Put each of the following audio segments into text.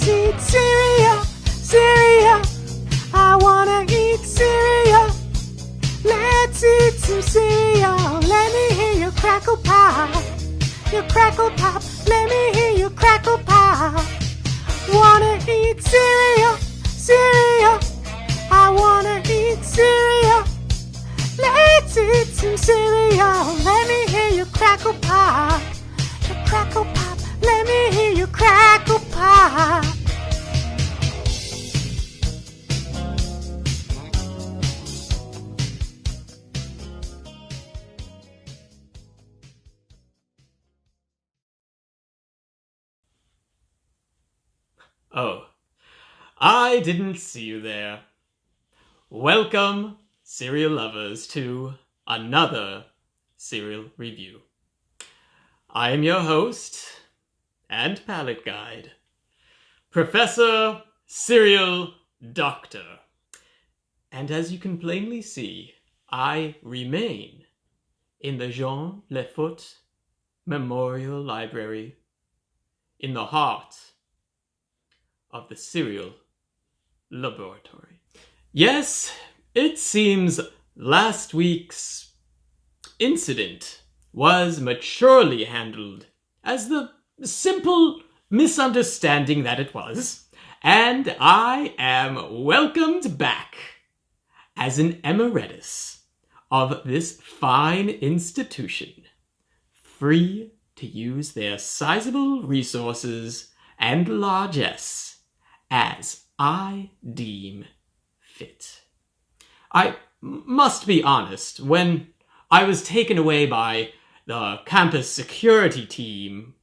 Let's eat cereal, cereal. I wanna eat cereal. Let's eat some cereal. Let me hear your crackle pop. Your crackle pop. Let me hear your crackle pop. Wanna eat cereal, cereal. I wanna eat cereal. Let's eat some cereal. Let me hear your crackle pop. Your crackle pop. Let me hear your crackle pop. Oh, I didn't see you there. Welcome, cereal lovers, to another cereal review. I am your host and palate guide, Professor Cereal Doctor. And as you can plainly see, I remain in the Jean Lefort Memorial Library in the heart of the cereal laboratory. Yes, it seems last week's incident was maturely handled as the simple misunderstanding that it was, and I am welcomed back as an emeritus of this fine institution, free to use their sizable resources and largesse as I deem fit. I must be honest, when I was taken away by the campus security team,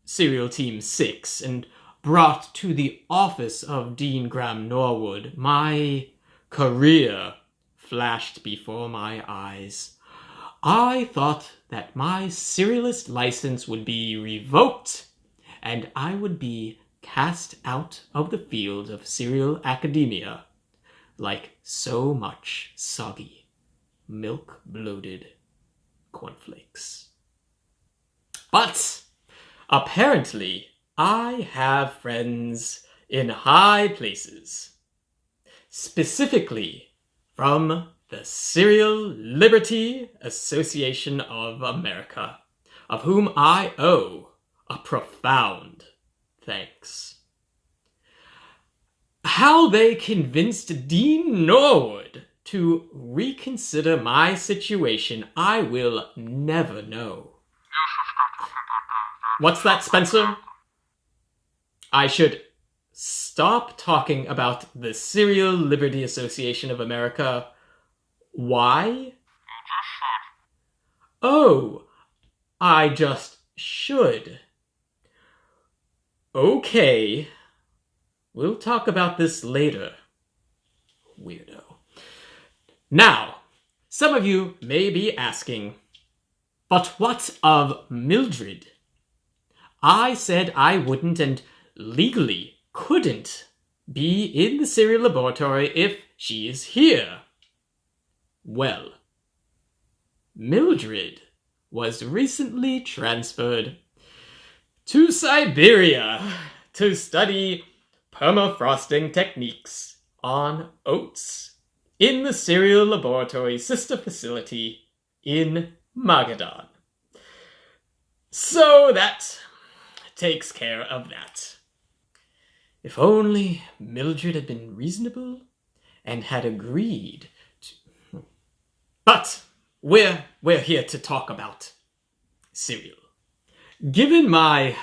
Serial Team 6, and brought to the office of Dean Graham Norwood, my career flashed before my eyes. I thought that my serialist license would be revoked, and I would be cast out of the field of serial academia like so much soggy, milk-bloated cornflakes. But apparently, I have friends in high places, specifically from the Cereal Liberty Association of America, of whom I owe a profound thanks. How they convinced Dean Norwood to reconsider my situation, I will never know. What's that, Spencer? I should stop talking about the Cereal Liberty Association of America. Why? Oh, I just should. Okay, we'll talk about this later, weirdo. Now, some of you may be asking, but what of Mildred? I said I wouldn't and legally couldn't be in the cereal laboratory if she is here. Well, Mildred was recently transferred to Siberia to study permafrosting techniques on oats in the cereal laboratory sister facility in Magadan. So that takes care of that. If only Mildred had been reasonable and had agreed to... But we're here to talk about cereal. Given my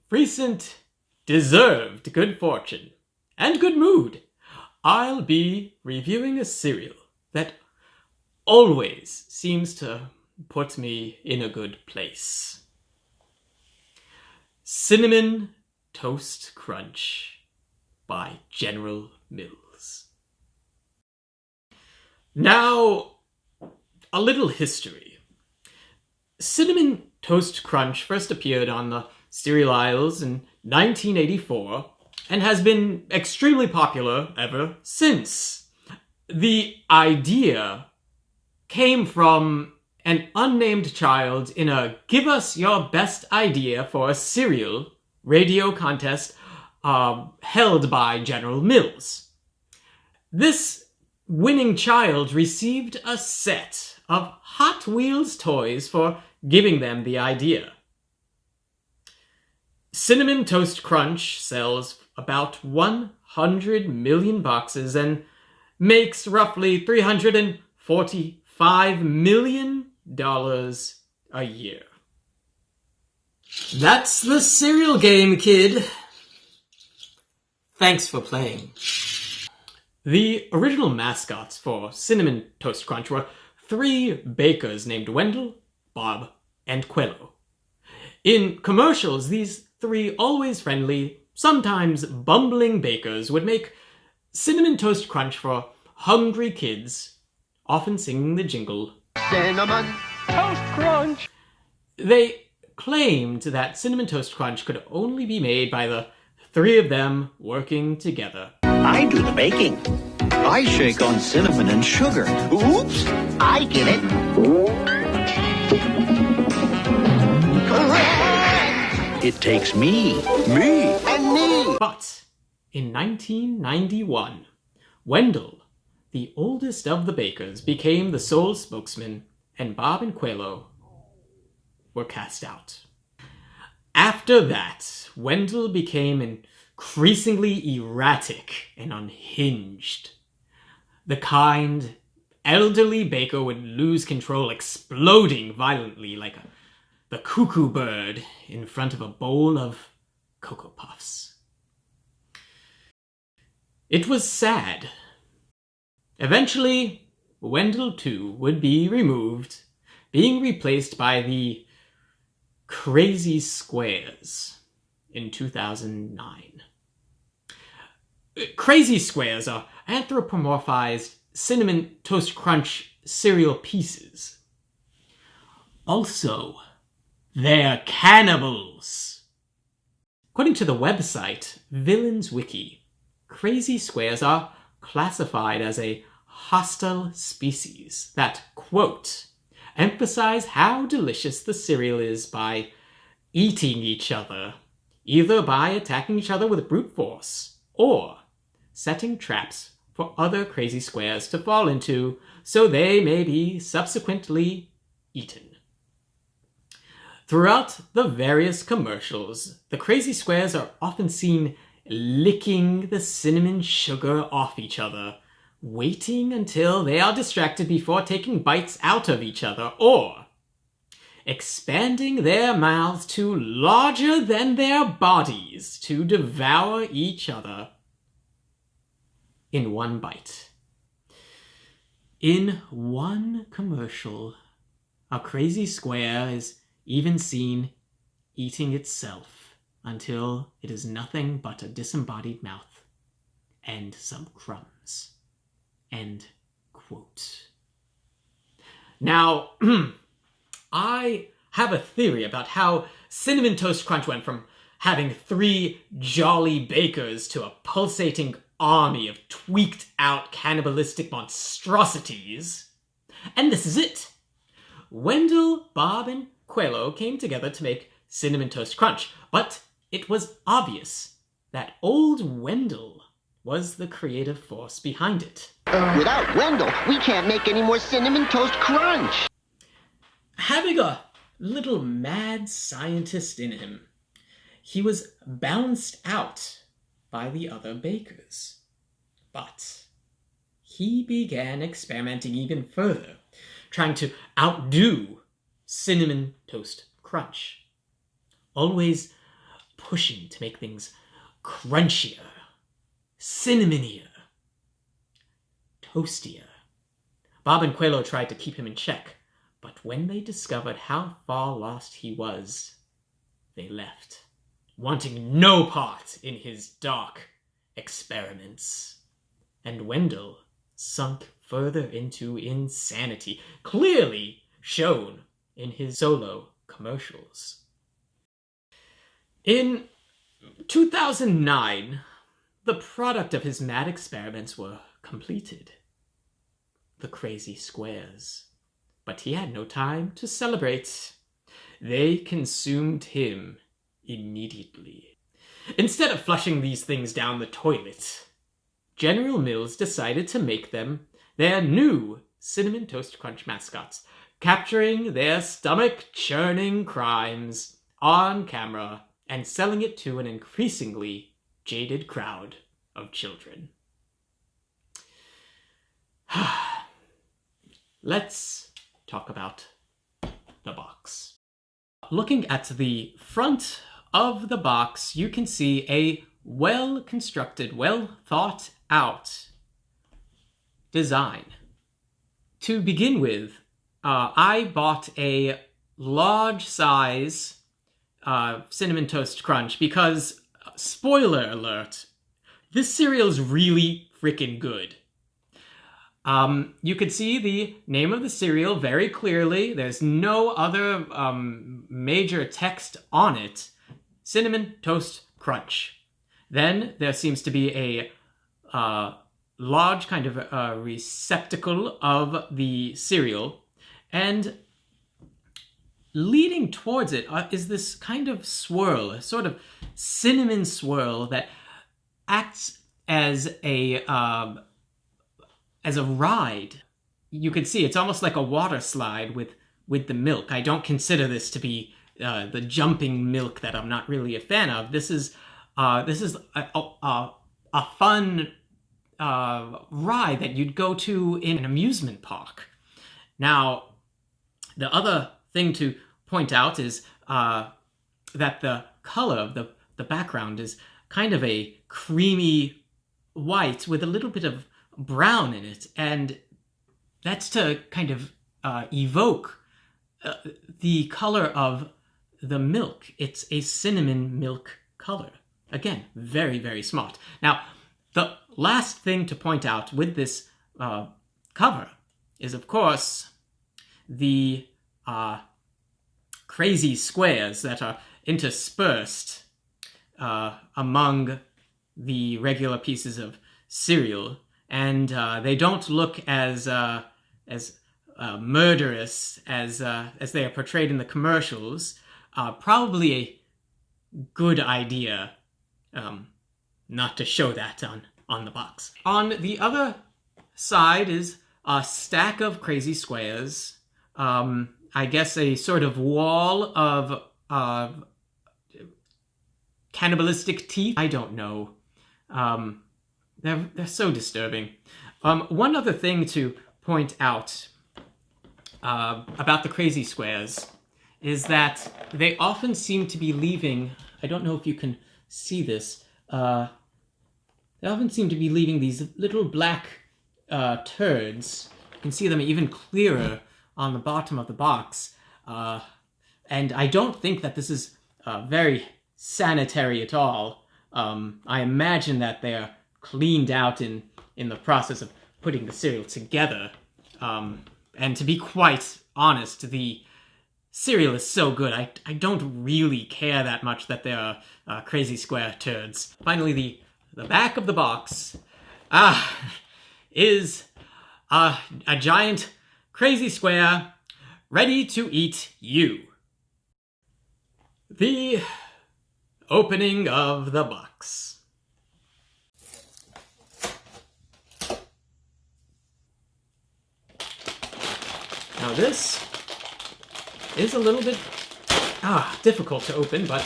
recent deserved good fortune and good mood, I'll be reviewing a cereal that always seems to put me in a good place. Cinnamon Toast Crunch by General Mills. Now, a little history. Cinnamon Toast Crunch first appeared on the cereal aisles in 1984 and has been extremely popular ever since. The idea came from an unnamed child in a Give Us Your Best Idea for a Cereal radio contest held by General Mills. This winning child received a set of Hot Wheels toys for giving them the idea. Cinnamon Toast Crunch sells about 100 million boxes and makes roughly $345 million a year. That's the cereal game, kid. Thanks for playing. The original mascots for Cinnamon Toast Crunch were 3 bakers named Wendell, Bob, and Quello. In commercials, these 3 always friendly, sometimes bumbling bakers would make Cinnamon Toast Crunch for hungry kids, often singing the jingle, Cinnamon Toast Crunch! They claimed that Cinnamon Toast Crunch could only be made by the 3 of them working together. I do the baking. I shake on cinnamon and sugar. Oops, I get it. Correct! It takes me, and me. But in 1991, Wendell, the oldest of the bakers, became the sole spokesman, and Bob and Quello were cast out. After that, Wendell became increasingly erratic and unhinged. The kind elderly baker would lose control, exploding violently like the cuckoo bird in front of a bowl of Cocoa Puffs. It was sad. Eventually, Wendell too would be removed, being replaced by the Crazy Squares in 2009. Crazy Squares are anthropomorphized Cinnamon Toast Crunch cereal pieces. Also, they're cannibals. According to the website Villains Wiki, Crazy Squares are classified as a hostile species that, quote, emphasize how delicious the cereal is by eating each other, either by attacking each other with brute force or setting traps for other crazy squares to fall into so they may be subsequently eaten. Throughout the various commercials, the crazy squares are often seen licking the cinnamon sugar off each other, waiting until they are distracted before taking bites out of each other, or expanding their mouths to larger than their bodies to devour each other in one bite. In one commercial, a crazy square is even seen eating itself until it is nothing but a disembodied mouth and some crumbs. End quote. Now, I have a theory about how Cinnamon Toast Crunch went from having 3 jolly bakers to a pulsating army of tweaked out cannibalistic monstrosities. And this is it. Wendell, Bob, and Quello came together to make Cinnamon Toast Crunch, but it was obvious that old Wendell was the creative force behind it. Without Wendell, we can't make any more Cinnamon Toast Crunch. Having a little mad scientist in him, he was bounced out by the other bakers. But he began experimenting even further, trying to outdo Cinnamon Toast Crunch, always pushing to make things crunchier, cinnamonier, toastier. Bob and Quello tried to keep him in check, but when they discovered how far lost he was, they left, wanting no part in his dark experiments. And Wendell sunk further into insanity, clearly shown in his solo commercials. In 2009, the product of his mad experiments were completed. The Crazy Squares. But he had no time to celebrate. They consumed him immediately. Instead of flushing these things down the toilet, General Mills decided to make them their new Cinnamon Toast Crunch mascots, capturing their stomach-churning crimes on camera and selling it to an increasingly jaded crowd of children. Let's talk about the box. Looking at the front of the box, you can see a well-constructed, well-thought-out design. To begin with, I bought a large size Cinnamon Toast Crunch because, spoiler alert, this cereal's really freaking good. You could see the name of the cereal very clearly. There's no other major text on it. Cinnamon Toast Crunch. Then there seems to be a large kind of receptacle of the cereal, and leading towards it is this kind of swirl, a sort of cinnamon swirl that acts as a ride. You could see it's almost like a water slide with the milk. I don't consider this to be the jumping milk that I'm not really a fan of. This is a fun ride that you'd go to in an amusement park. Now, the other thing to point out is that the color of the background is kind of a creamy white with a little bit of brown in it, and that's to kind of evoke the color of the milk. It's a cinnamon milk color. Again, very, very smart. Now, the last thing to point out with this cover is, of course, the crazy squares that are interspersed among the regular pieces of cereal, and they don't look as murderous as they are portrayed in the commercials. Probably a good idea not to show that on the box. On the other side is a stack of crazy squares. I guess a sort of wall of cannibalistic teeth. I don't know. They're so disturbing. One other thing to point out about the crazy squares is that they often seem to be leaving, I don't know if you can see this, they often seem to be leaving these little black turds. You can see them even clearer on the bottom of the box. And I don't think that this is very sanitary at all. I imagine that they're cleaned out in the process of putting the cereal together. And to be quite honest, the cereal is so good, I don't really care that much that there are crazy square turds. Finally, the back of the box is a giant crazy square ready to eat you. The opening of the box. Now this is a little bit difficult to open, but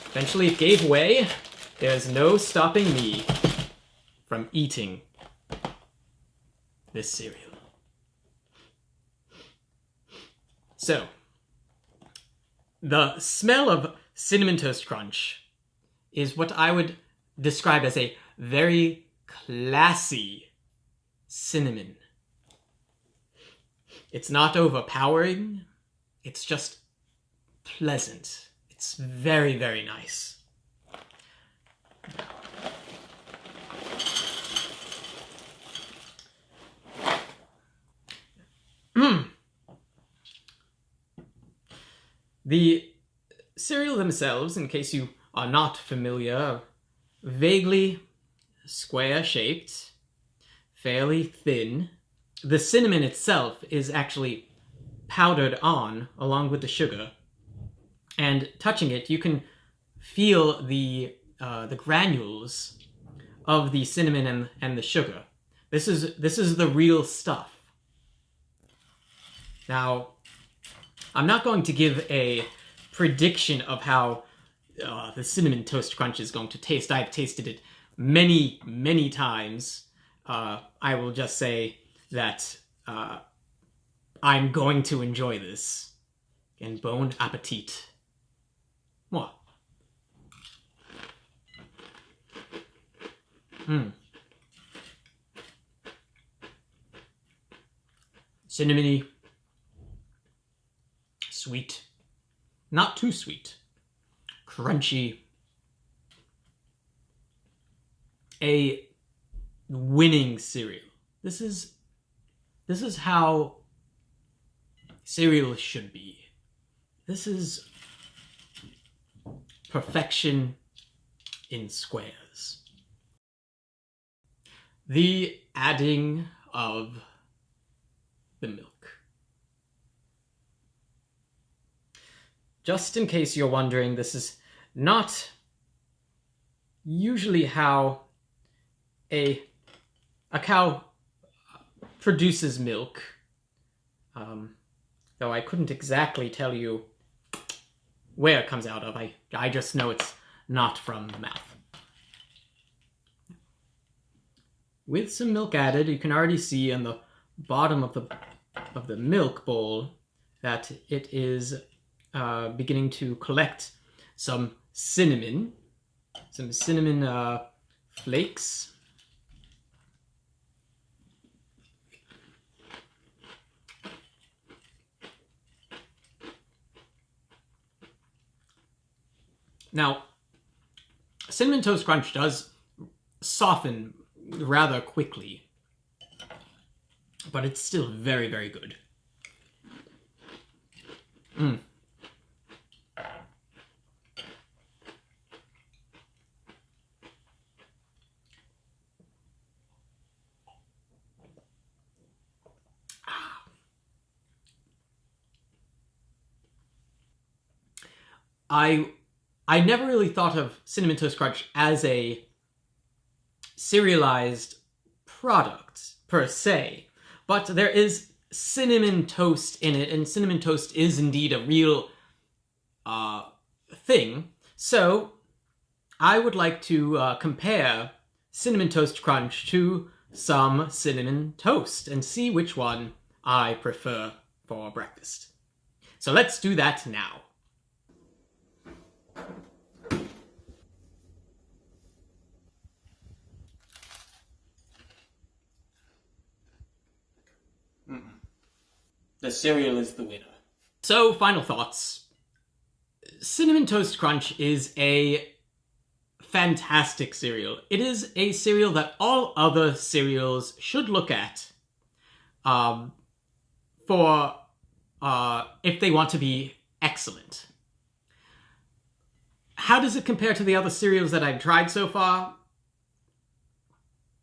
eventually it gave way. There's no stopping me from eating this cereal. So, the smell of Cinnamon Toast Crunch is what I would describe as a very classy cinnamon. It's not overpowering, it's just pleasant. It's very, very nice. The cereal themselves, in case you are not familiar, are vaguely square-shaped, fairly thin. The cinnamon itself is actually powdered on along with the sugar, and touching it, you can feel the the granules of the cinnamon and the sugar. This is the real stuff. Now, I'm not going to give a prediction of how the Cinnamon Toast Crunch is going to taste. I've tasted it many, many times. I will just say that I'm going to enjoy this. And bon appetit. Moi. Cinnamony. Sweet. Not too sweet. Crunchy. A winning cereal. This is how cereal should be. This is perfection in squares. The adding of the milk. Just in case you're wondering, this is not usually how a cow produces milk. Though I couldn't exactly tell you where it comes out of. I just know it's not from the mouth. With some milk added, you can already see on the bottom of the milk bowl that it is beginning to collect some cinnamon flakes. Now, Cinnamon Toast Crunch does soften rather quickly, but it's still very, very good. I never really thought of Cinnamon Toast Crunch as a serialized product, per se. But there is cinnamon toast in it, and cinnamon toast is indeed a real thing. So, I would like to compare Cinnamon Toast Crunch to some cinnamon toast and see which one I prefer for breakfast. So let's do that now. The cereal is the winner. So, final thoughts. Cinnamon Toast Crunch is a fantastic cereal. It is a cereal that all other cereals should look at for if they want to be excellent. How does it compare to the other cereals that I've tried so far?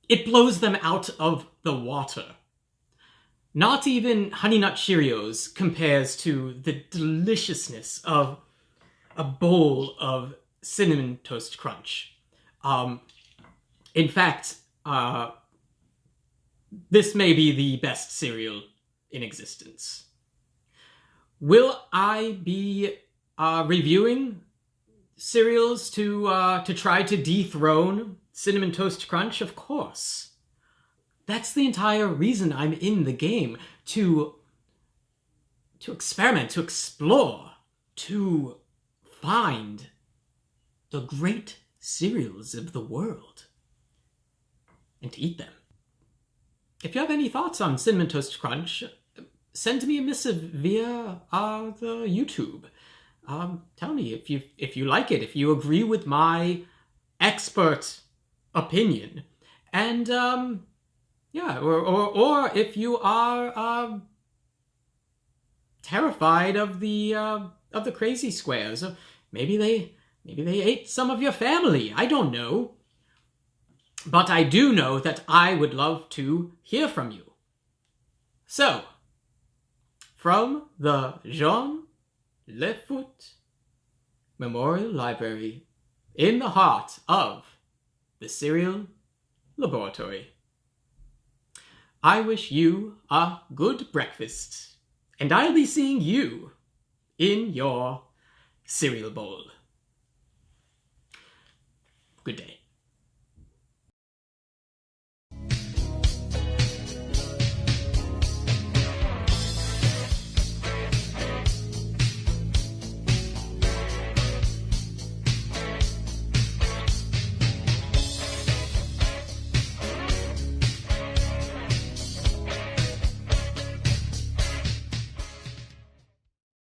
It blows them out of the water. Not even Honey Nut Cheerios compares to the deliciousness of a bowl of Cinnamon Toast Crunch. In fact, this may be the best cereal in existence. Will I be reviewing cereals to try to dethrone Cinnamon Toast Crunch? Of course. That's the entire reason I'm in the game, to experiment, to explore, to find the great cereals of the world, and to eat them. If you have any thoughts on Cinnamon Toast Crunch, send me a missive via the YouTube. Tell me if you like it, if you agree with my expert opinion, and yeah, or if you are terrified of the crazy squares. Maybe they ate some of your family. I don't know. But I do know that I would love to hear from you. So, from the Jean Lefoot Memorial Library in the heart of the cereal laboratory. I wish you a good breakfast, and I'll be seeing you in your cereal bowl. Good day.